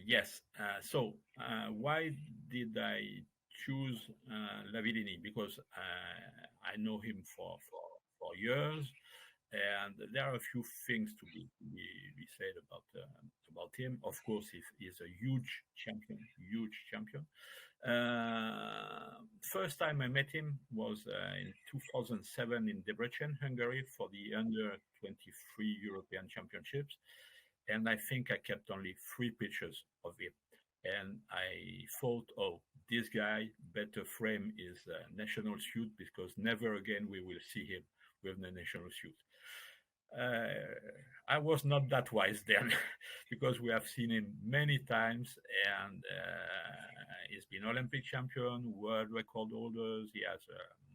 Yes. Why did I choose Lavillenie? Because I know him for years, and there are a few things to be said about him. Of course, he's a huge champion, huge champion. First time I met him was in 2007 in Debrecen, Hungary, for the under 23 European Championships, and I think I kept only three pictures of him. And I thought, oh, this guy better frame his national suit because never again we will see him with the national suit. Uh, I was not that wise then because we have seen him many times and he's been Olympic champion, world record holders. He has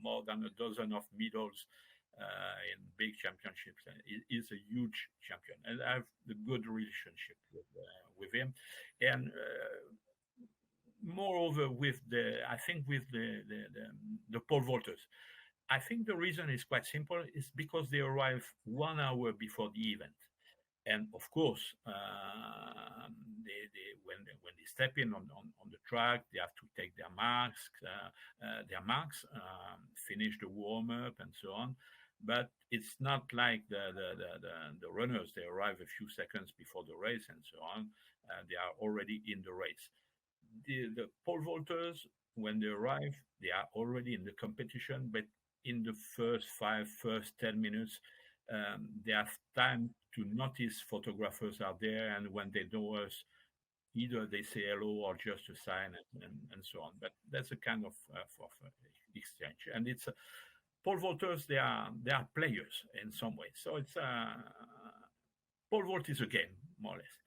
more than a dozen of medals in big championships. And he's a huge champion, and I have a good relationship with him. And moreover, I think with the pole vaulters, I think the reason is quite simple. It's because they arrive 1 hour before the event, and of course, when they step in on the track, they have to take their marks, finish the warm up, and so on. But it's not like the runners. They arrive a few seconds before the race, and so on. They are already in the race. The pole vaulters, when they arrive, they are already in the competition, but in the first 10 minutes, they have time to notice photographers are there, and when they know us, either they say hello or just a sign, and so on. But that's a kind of exchange, and it's pole vaulters. They are players in some way. So it's pole vault is a game, more or less.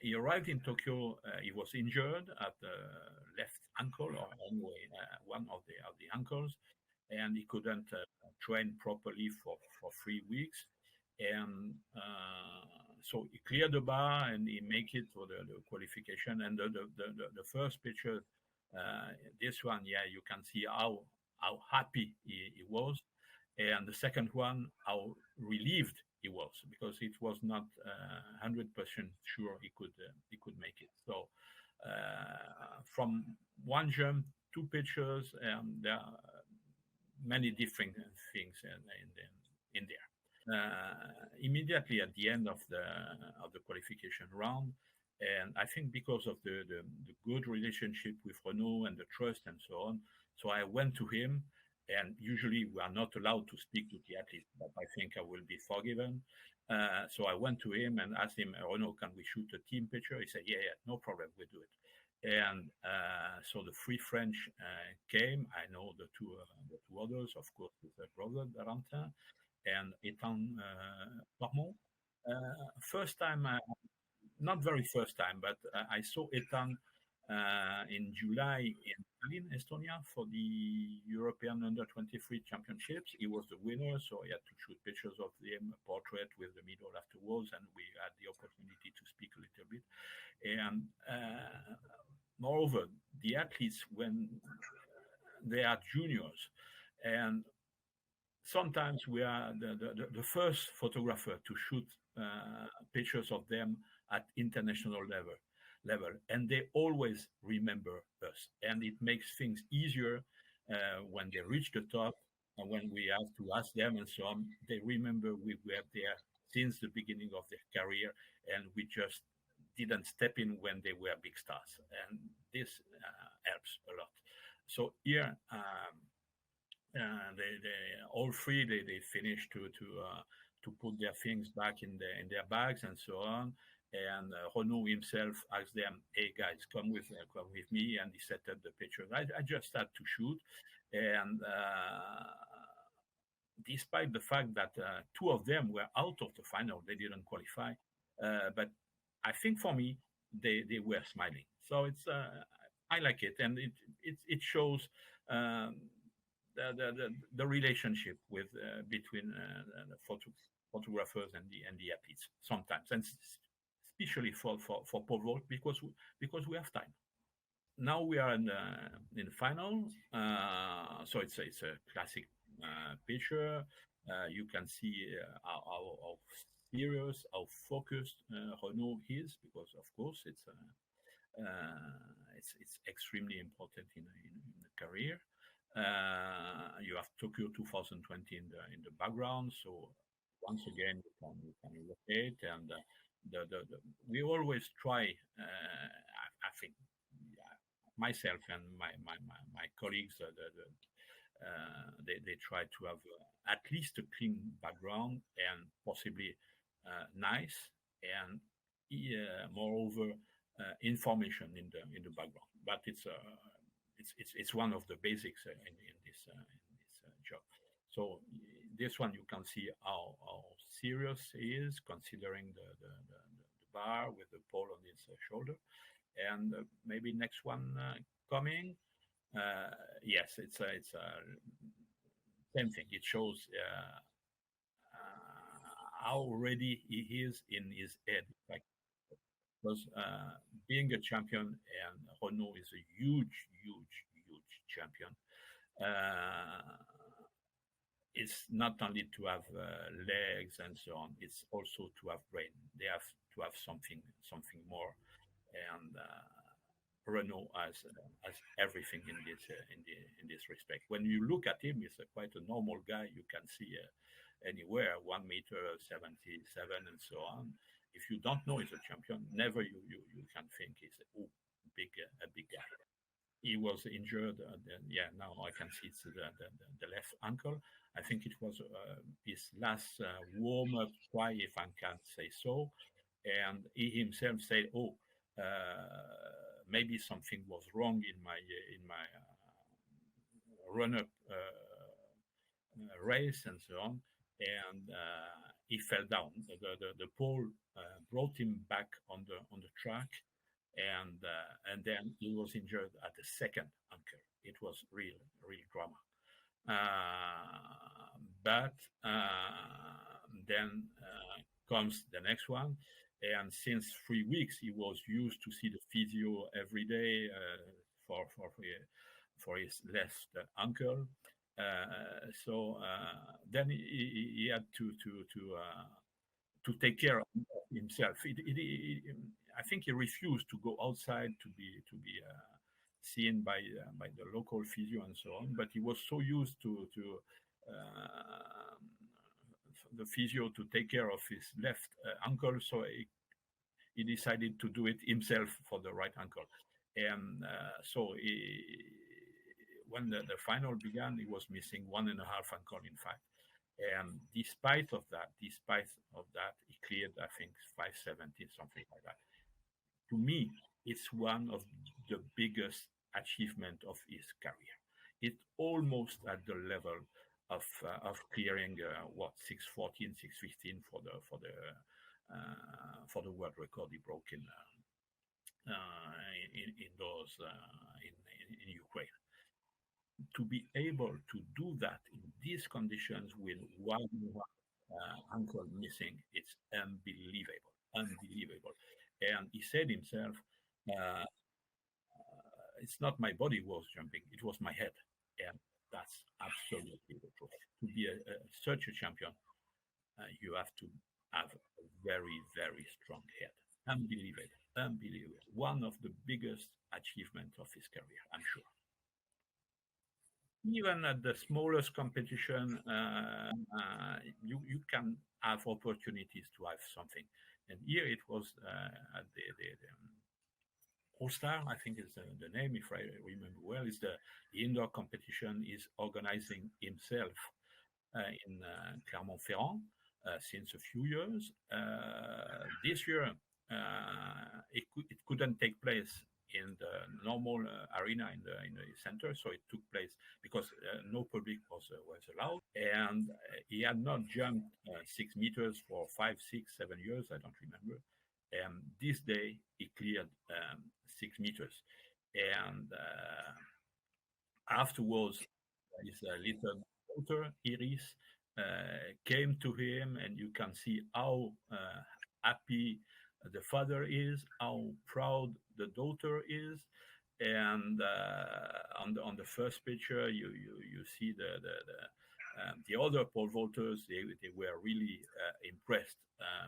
He arrived in Tokyo. He was injured at the left ankle, or anyway, one of the ankles, and he couldn't train properly for 3 weeks. And so he cleared the bar and he make it for the qualification. And the first picture, this one, yeah, you can see how happy he was, and the second one, how relieved he was because it was not 100% sure he could make it. So from one jump, two pictures, there are many different things in there. Immediately at the end of the qualification round, and I think because of the good relationship with Renaud and the trust and so on, so I went to him. And usually we are not allowed to speak to the athlete, but I think I will be forgiven. So I went to him and asked him, Renaud, can we shoot a team picture? He said, yeah, no problem, we do it. And so the three French came. I know the two others, of course, with their brother Durand and Ethan Parmont. First time, not very first time, but I saw Ethan in July in Tallinn, Estonia, for the European Under 23 Championships. He was the winner, so I had to shoot pictures of him, a portrait with the medal afterwards, and we had the opportunity to speak a little bit. And moreover, the athletes, when they are juniors, and sometimes we are the first photographer to shoot pictures of them at international level, and they always remember us, and it makes things easier when they reach the top, and when we have to ask them and so on, they remember we were there since the beginning of their career, and we just didn't step in when they were big stars, and this helps a lot. So here, they all three they finished to put their things back in their bags and so on. And Renaud himself asked them, "Hey guys, come with me," and he set up the picture. I just had to shoot, and despite the fact that two of them were out of the final, they didn't qualify. But I think for me, they were smiling. So it's I like it, and it shows the relationship with between the photographers and the athletes sometimes, and especially for pole vault because we have time. Now we are in the final, so it's a classic picture. You can see how serious, how focused Renaud is, because of course it's extremely important in the career. You have Tokyo 2020 in the background, so once again you can rotate, and we always try. I think, yeah, myself and my colleagues, they try to have at least a clean background and possibly nice, and moreover information in the background. But it's one of the basics in this job. So this one you can see how serious he is, considering the bar with the pole on his shoulder. And maybe next one coming. Yes, it's a same thing. It shows how ready he is in his head. Like, because being a champion, and Renault is a huge champion. Uh, it's not only to have legs and so on. It's also to have brain. They have to have something more, and Renault has everything in this respect. When you look at him, he's quite a normal guy. You can see anywhere 1 meter 77 and so on. If you don't know he's a champion, never you can think he's a big guy. He was injured. Yeah, now I can see it's the left ankle. I think it was his last warm up try, if I can say so. And he himself said, "Oh, maybe something was wrong in my run up race and so on." And he fell down. The pole brought him back on the track, and then he was injured at the second ankle. It was real drama. But then comes the next one, and since 3 weeks he was used to see the physio every day for his left ankle. So then he had to take care of himself. I think he refused to go outside to be seen by the local physio and so on. But he was so used to the physio to take care of his left ankle, so he decided to do it himself for the right ankle. And when the final began, he was missing 1.5 ankle, in fact. And despite of that, he cleared, I think, 570, something like that. To me, it's one of the biggest achievement of his career. It's almost at the level of clearing 614, 615 for the world record he broke in those in Ukraine. To be able to do that in these conditions with one ankle missing, it's unbelievable. And he said himself, uh, "It's not my body was jumping; it was my head." And that's absolutely the truth. To be such a champion, you have to have a very strong head. Unbelievable. One of the biggest achievements of his career, I'm sure. Even at the smallest competition, you can have opportunities to have something. And here it was at the All Star, I think is the name, if I remember well, is the indoor competition is organizing himself in Clermont-Ferrand since a few years. This year, it couldn't take place in the normal arena in the center, so it took place because no public was allowed, and he had not jumped 6 meters for 5, 6, 7 years. I don't remember. And this day he cleared 6 meters, and afterwards his little daughter Iris came to him, and you can see how happy the father is, how proud the daughter is. And on the first picture, you see The other pole vaulters, they were really impressed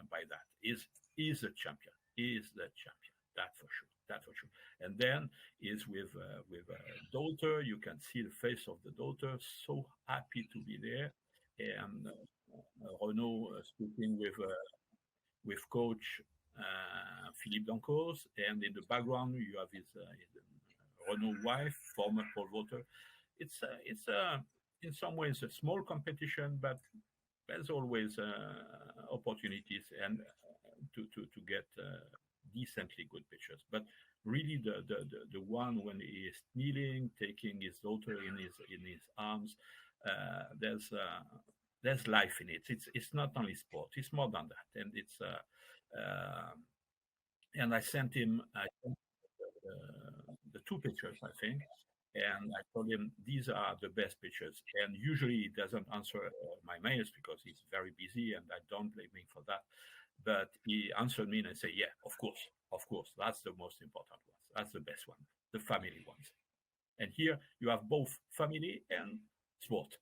by that. Is a champion. Is the champion. That for sure. That for sure. And then is with a daughter. You can see the face of the daughter, so happy to be there. And Renaud speaking with coach Philippe Dancause, and in the background you have his Renaud wife, former pole vaulter. It's in some ways a small competition, but there's always opportunities and to get decently good pictures. But really, the one when he is kneeling, taking his daughter in his arms, there's life in it. It's not only sport; it's more than that, and it's uh, and I sent the two pictures, I think, and I told him these are the best pictures. And usually he doesn't answer my mails because he's very busy, and I don't blame him for that. But he answered me and I say, yeah, of course, that's the most important ones. That's the best one, the family ones. And here you have both family and sport.